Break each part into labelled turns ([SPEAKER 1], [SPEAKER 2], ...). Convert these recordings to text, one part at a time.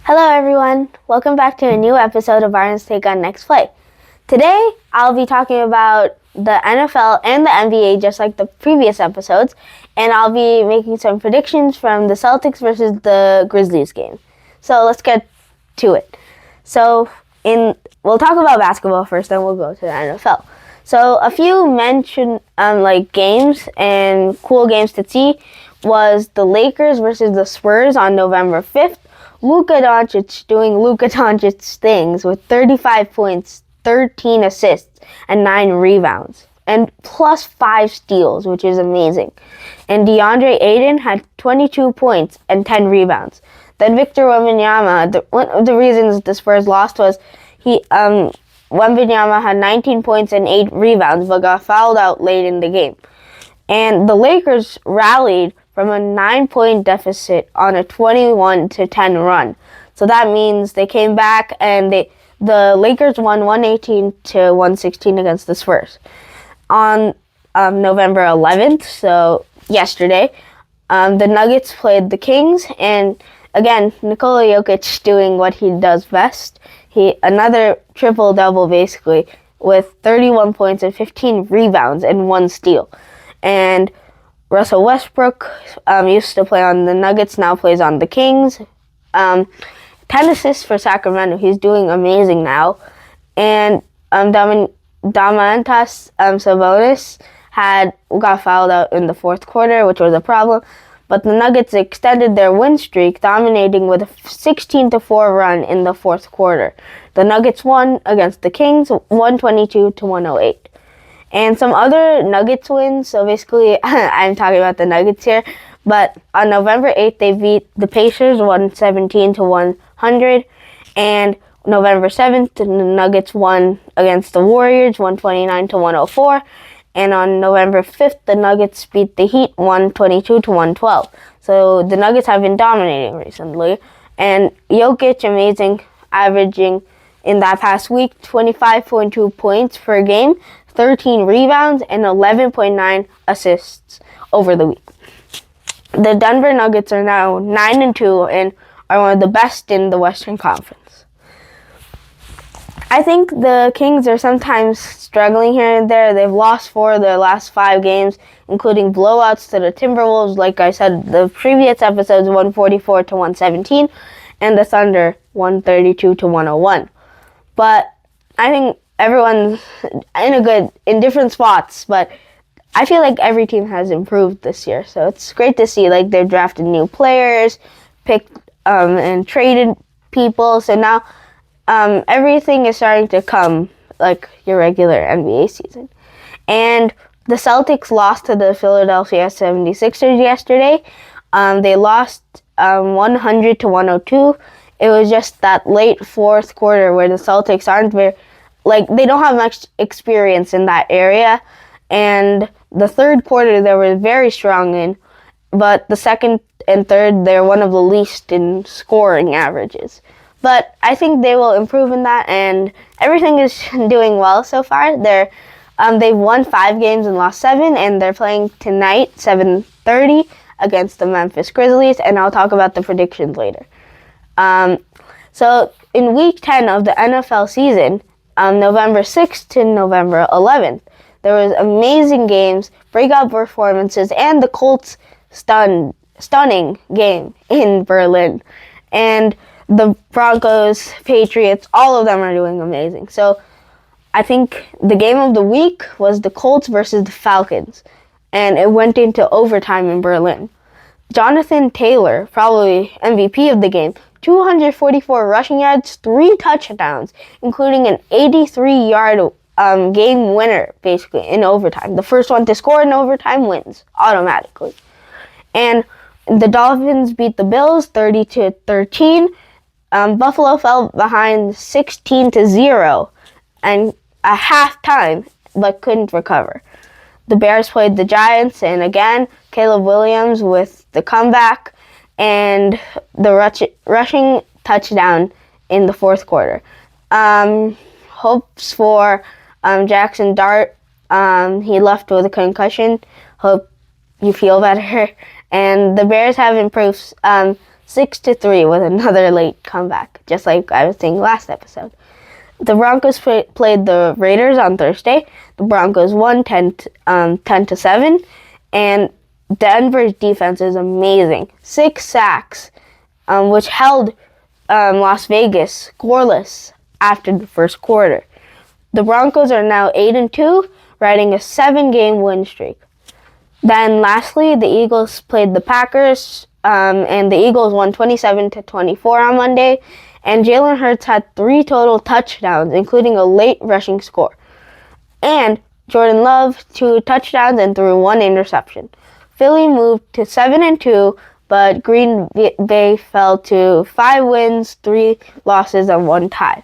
[SPEAKER 1] Hello everyone, welcome back to a new episode of Aarin's Take on Next Play. Today, I'll be talking about the NFL and the NBA just like the previous episodes, and I'll be making some predictions from the Celtics versus the Grizzlies game. So let's get to it. We'll talk about basketball first, then we'll go to the NFL. So a few mentioned games and cool games to see was the Lakers versus the Spurs on November 5th. Luka Doncic doing Luka Doncic things with 35 points, 13 assists, and 9 rebounds, and plus 5 steals, which is amazing. And DeAndre Ayton had 22 points and 10 rebounds. Then Victor Wembanyama, one of the reasons the Spurs lost was Wembanyama had 19 points and 8 rebounds, but got fouled out late in the game. And the Lakers rallied from a 9-point deficit on a 21-10 run. So that means they came back and the Lakers won 118-116 against the Spurs. On November 11th, so yesterday, the Nuggets played the Kings, and again, Nikola Jokic doing what he does best. Another triple-double basically with 31 points and 15 rebounds and 1 steal. And Russell Westbrook used to play on the Nuggets, now plays on the Kings. 10 assists for Sacramento. He's doing amazing now. And Domantas Sabonis got fouled out in the fourth quarter, which was a problem. But the Nuggets extended their win streak, dominating with a 16-4 run in the fourth quarter. The Nuggets won against the Kings, 122-108. And some other Nuggets wins, so basically I'm talking about the Nuggets here, but on November 8th they beat the Pacers 117-100, and November 7th the Nuggets won against the Warriors 129-104, and on November 5th the Nuggets beat the Heat 122-112. So the Nuggets have been dominating recently, and Jokic amazing, averaging in that past week 25.2 points per game, 13 rebounds, and 11.9 assists over the week. The Denver Nuggets are now 9-2 and are one of the best in the Western Conference. I think the Kings are sometimes struggling here and there. They've lost 4 of their last 5 games, including blowouts to the Timberwolves, like I said, the previous episodes 144-117, and the Thunder 132-101. But I think everyone's in different spots, but I feel like every team has improved this year. So it's great to see they've drafted new players, picked and traded people. So now everything is starting to come like your regular NBA season. And the Celtics lost to the Philadelphia 76ers yesterday. They lost 100-102. It was just that late fourth quarter where the Celtics aren't very they don't have much experience in that area, and the third quarter they were very strong in, but the second and third they're one of the least in scoring averages. But I think they will improve in that, and everything is doing well so far. They've won 5 games and lost 7, and they're playing tonight 7:30 against the Memphis Grizzlies, and I'll talk about the predictions later. So in week 10 of the NFL season, November 6th to November 11th. There was amazing games, breakout performances, and the Colts stunning game in Berlin. And the Broncos, Patriots, all of them are doing amazing. So I think the game of the week was the Colts versus the Falcons, and it went into overtime in Berlin. Jonathan Taylor, probably MVP of the game, 244 rushing yards, 3 touchdowns, including an 83-yard game winner, basically, in overtime. The first one to score in overtime wins automatically. And the Dolphins beat the Bills 30-13. Buffalo fell behind 16-0 and at halftime, but couldn't recover. The Bears played the Giants, and again, Caleb Williams with the comeback and the rushing touchdown in the fourth quarter. Hopes for Jackson Dart. He left with a concussion. Hope you feel better. And the Bears have improved 6-3 with another late comeback, just like I was saying last episode. The Broncos played the Raiders on Thursday. The Broncos won 10-7, and Denver's defense is amazing. 6 sacks, which held Las Vegas scoreless after the first quarter. The Broncos are now 8-2, riding a 7-game win streak. Then lastly, the Eagles played the Packers, and the Eagles won 27-24 on Monday. And Jalen Hurts had 3 total touchdowns, including a late rushing score. And Jordan Love 2 touchdowns and threw 1 interception. Philly moved to 7-2, but Green Bay fell to 5 wins, 3 losses, and 1 tie.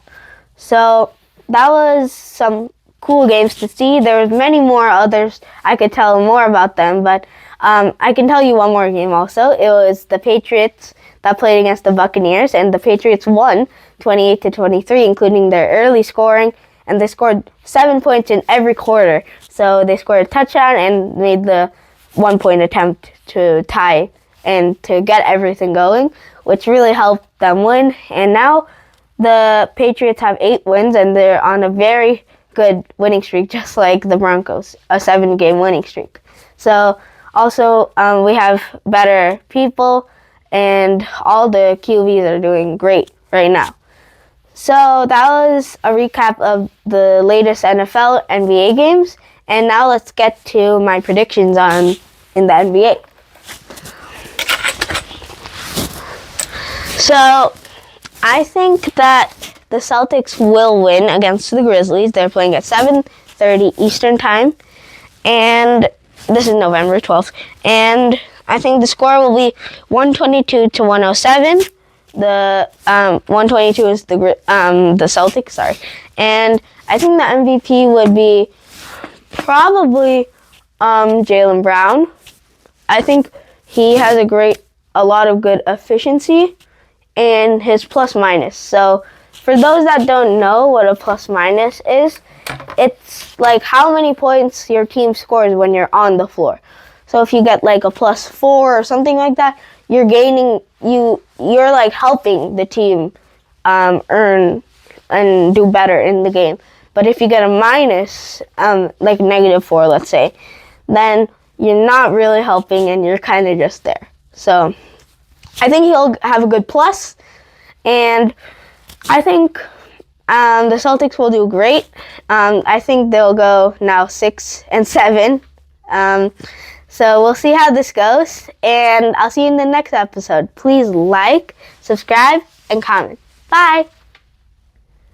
[SPEAKER 1] So that was some cool games to see. There was many more others. I could tell more about them, but I can tell you one more game also. It was the Patriots that played against the Buccaneers, and the Patriots won 28-23, including their early scoring, and they scored 7 points in every quarter. So they scored a touchdown and made the 1-point attempt to tie and to get everything going, which really helped them win. And now the Patriots have 8 wins, and they're on a very good winning streak, just like the Broncos, a 7-game winning streak. So also we have better people, and all the QBs are doing great right now. So that was a recap of the latest NFL, NBA games, and now let's get to my predictions in the NBA. So I think that the Celtics will win against the Grizzlies. They're playing at 7:30 Eastern Time, and this is November 12th. And I think the score will be 122-107. The 122 is the Celtics, sorry. And I think the MVP would be probably Jaylen Brown. I think he has a lot of good efficiency in his plus minus. So for those that don't know what a plus minus is, it's like how many points your team scores when you're on the floor. So if you get like a +4 or something like that, you're like helping the team earn and do better in the game. But if you get a minus, like -4, let's say, then you're not really helping and you're kind of just there. So I think he'll have a good plus, and I think the Celtics will do great. I think they'll go now 6-7. So we'll see how this goes, and I'll see you in the next episode. Please like, subscribe, and comment. Bye!